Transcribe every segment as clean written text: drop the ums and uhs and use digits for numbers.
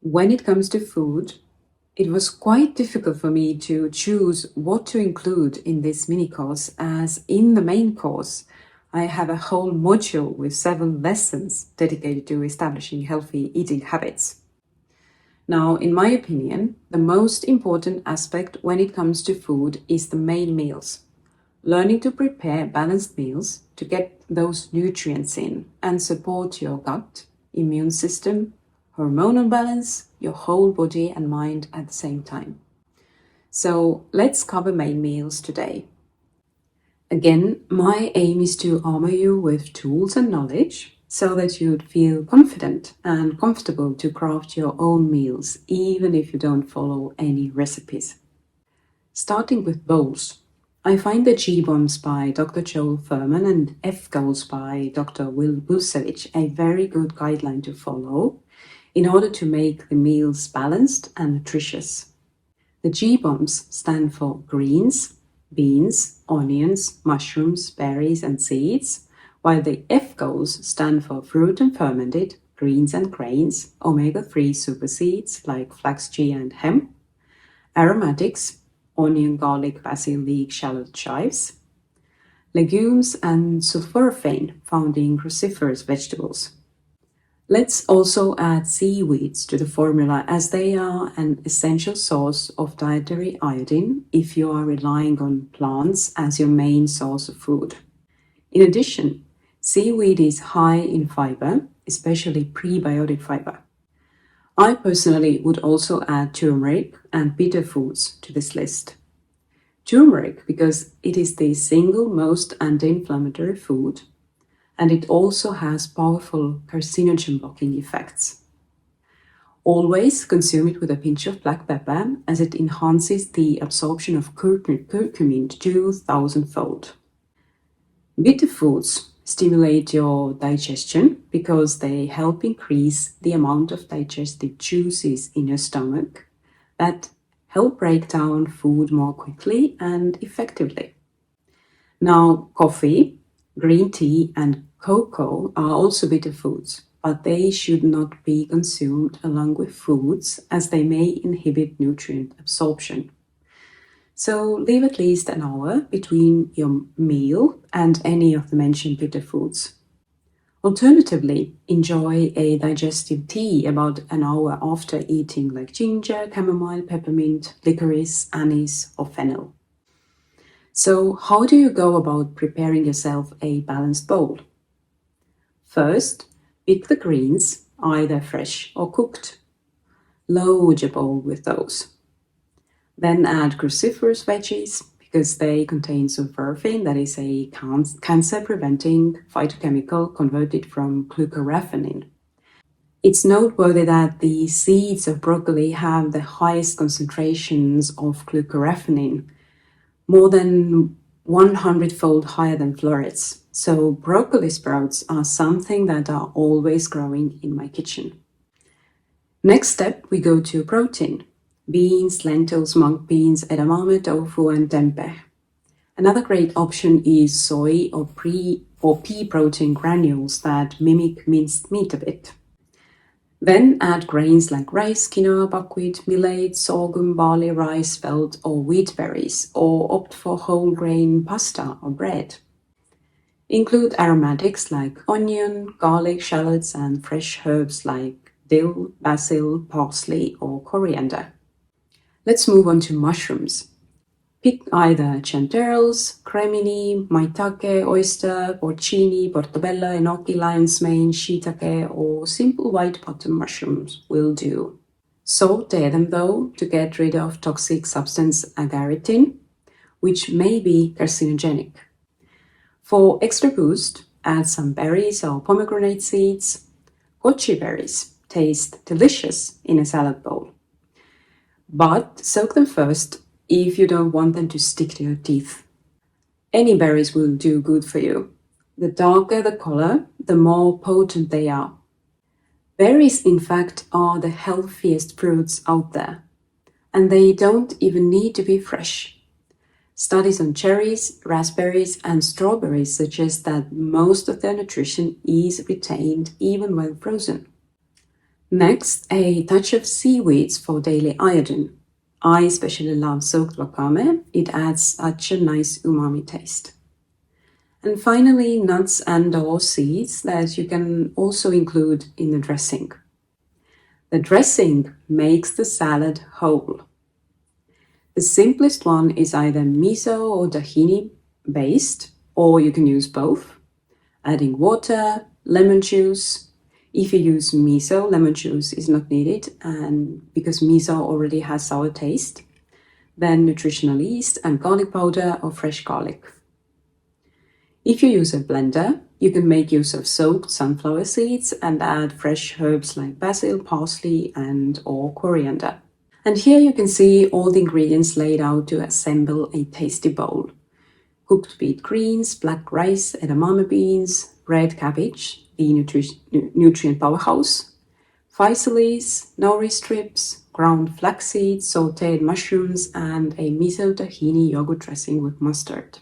When it comes to food, it was quite difficult for me to choose what to include in this mini course, as in the main course, I have a whole module with 7 lessons dedicated to establishing healthy eating habits. Now, in my opinion, the most important aspect when it comes to food is the main meals. Learning to prepare balanced meals to get those nutrients in and support your gut, immune system, hormonal balance, your whole body and mind at the same time. So let's cover main meals today. Again, my aim is to armor you with tools and knowledge so that you'd feel confident and comfortable to craft your own meals, even if you don't follow any recipes. Starting with bowls, I find the G-Bombs by Dr. Joel Furman and F-Goals by Dr. Will Bulsevich a very good guideline to follow in order to make the meals balanced and nutritious. The G-Bombs stand for greens, beans, onions, mushrooms, berries, and seeds, while the F-Goals stand for fruit and fermented, greens and grains, omega-3 super seeds like flax, chia, and hemp, aromatics, onion, garlic, basil, leek, shallot, chives, legumes, and sulforaphane found in cruciferous vegetables. Let's also add seaweeds to the formula, as they are an essential source of dietary iodine if you are relying on plants as your main source of food. In addition, seaweed is high in fiber, especially prebiotic fiber. I personally would also add turmeric and bitter foods to this list. Turmeric because it is the single most anti-inflammatory food, and it also has powerful carcinogen blocking effects. Always consume it with a pinch of black pepper, as it enhances the absorption of curcumin 2,000-fold. Bitter foods stimulate your digestion because they help increase the amount of digestive juices in your stomach that help break down food more quickly and effectively. Now, coffee, green tea, and cocoa are also bitter foods, but they should not be consumed along with foods, as they may inhibit nutrient absorption. So leave at least an hour between your meal and any of the mentioned bitter foods. Alternatively, enjoy a digestive tea about an hour after eating, like ginger, chamomile, peppermint, licorice, anise, or fennel. So how do you go about preparing yourself a balanced bowl? First, pick the greens, either fresh or cooked. Load your bowl with those. Then add cruciferous veggies because they contain sulforaphane, that is a cancer-preventing phytochemical converted from glucoraphanin. It's noteworthy that the seeds of broccoli have the highest concentrations of glucoraphanin, more than 100-fold higher than florets. So broccoli sprouts are something that are always growing in my kitchen. Next step, we go to protein. Beans, lentils, mung beans, edamame, tofu, and tempeh. Another great option is soy or pea protein granules that mimic minced meat a bit. Then add grains like rice, quinoa, buckwheat, millet, sorghum, barley, rice, spelt, or wheat berries, or opt for whole grain pasta or bread. Include aromatics like onion, garlic, shallots, and fresh herbs like dill, basil, parsley, or coriander. Let's move on to mushrooms. Pick either chanterelles, cremini, maitake, oyster, porcini, portobello, enoki, lion's mane, shiitake, or simple white button mushrooms will do. Saute them though to get rid of toxic substance agaritin, which may be carcinogenic. For extra boost, add some berries or pomegranate seeds. Goji berries taste delicious in a salad bowl, but soak them first if you don't want them to stick to your teeth. Any berries will do good for you. The darker the color, the more potent they are. Berries, in fact, are the healthiest fruits out there, and they don't even need to be fresh. Studies on cherries, raspberries, and strawberries suggest that most of their nutrition is retained even when frozen. Next, a touch of seaweeds for daily iodine. I especially love soaked wakame. It adds such a nice umami taste. And finally, nuts and/or seeds that you can also include in the dressing. The dressing makes the salad whole. The simplest one is either miso or tahini based, or you can use both, adding water, lemon juice. If you use miso, lemon juice is not needed, and because miso already has sour taste. Then nutritional yeast and garlic powder or fresh garlic. If you use a blender, you can make use of soaked sunflower seeds and add fresh herbs like basil, parsley, and/or coriander. And here you can see all the ingredients laid out to assemble a tasty bowl. Cooked beet greens, black rice, edamame beans, red cabbage, the nutrient powerhouse, physalis, nori strips, ground flaxseed, sauteed mushrooms, and a miso tahini yogurt dressing with mustard.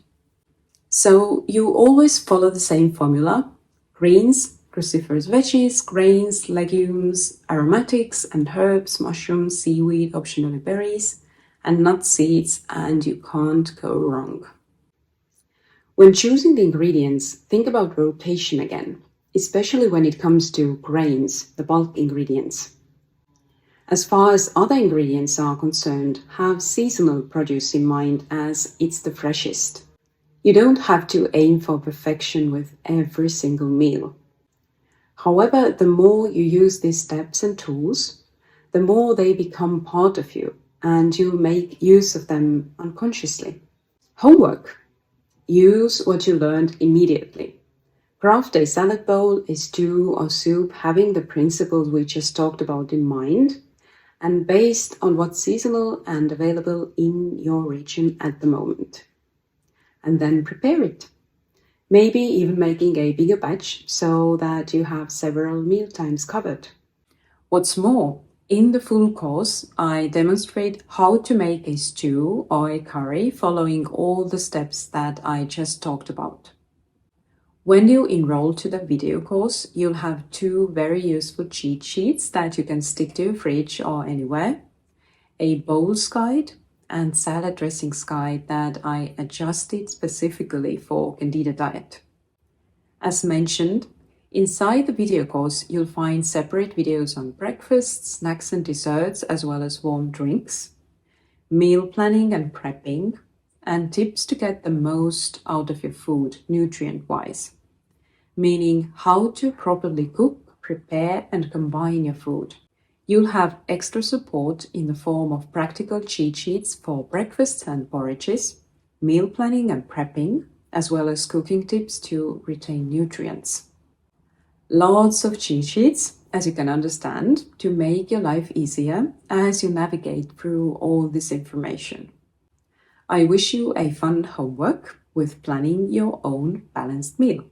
So you always follow the same formula: greens, cruciferous veggies, grains, legumes, aromatics and herbs, mushrooms, seaweed, optionally berries, and nut seeds, and you can't go wrong. When choosing the ingredients, think about rotation again, especially when it comes to grains, the bulk ingredients. As far as other ingredients are concerned, have seasonal produce in mind as it's the freshest. You don't have to aim for perfection with every single meal. However, the more you use these steps and tools, the more they become part of you, and you make use of them unconsciously. Homework. Use what you learned immediately. Craft a salad bowl, a stew or soup having the principles we just talked about in mind, and based on what's seasonal and available in your region at the moment. And then prepare it. Maybe even making a bigger batch so that you have several meal times covered. What's more, in the full course, I demonstrate how to make a stew or a curry following all the steps that I just talked about. When you enroll to the video course, you'll have 2 very useful cheat sheets that you can stick to your fridge or anywhere: a bowls guide and salad dressings guide that I adjusted specifically for Candida diet. As mentioned, inside the video course, you'll find separate videos on breakfast, snacks and desserts, as well as warm drinks, meal planning and prepping, and tips to get the most out of your food nutrient-wise, meaning how to properly cook, prepare, and combine your food. You'll have extra support in the form of practical cheat sheets for breakfasts and porridges, meal planning and prepping, as well as cooking tips to retain nutrients. Lots of cheat sheets, as you can understand, to make your life easier as you navigate through all this information. I wish you a fun homework with planning your own balanced meal.